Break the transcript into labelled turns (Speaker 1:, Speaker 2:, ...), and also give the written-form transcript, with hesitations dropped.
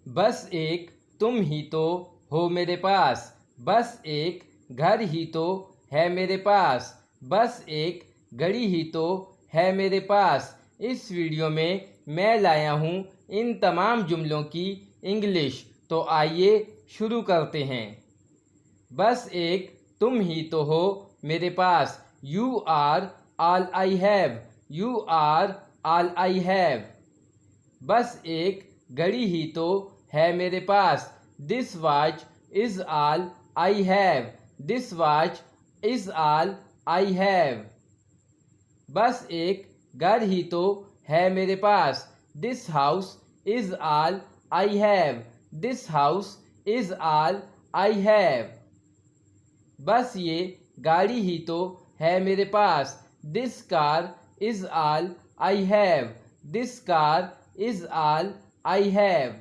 Speaker 1: बस एक तुम ही तो हो मेरे पास, बस एक घर ही तो है मेरे पास, बस एक घड़ी ही तो है मेरे पास। इस वीडियो में मैं लाया हूँ इन तमाम जुमलों की इंग्लिश। तो आइए शुरू करते हैं। बस एक तुम ही तो हो मेरे पास, you are all I have, you are all I have. बस एक घड़ी ही तो है मेरे पास, this watch is all I have, this watch is all I have. बस एक घर ही तो है मेरे पास, this house is all I have, this house is all I have. बस ये गाड़ी ही तो है मेरे पास, this car is all I have, this car is all I have.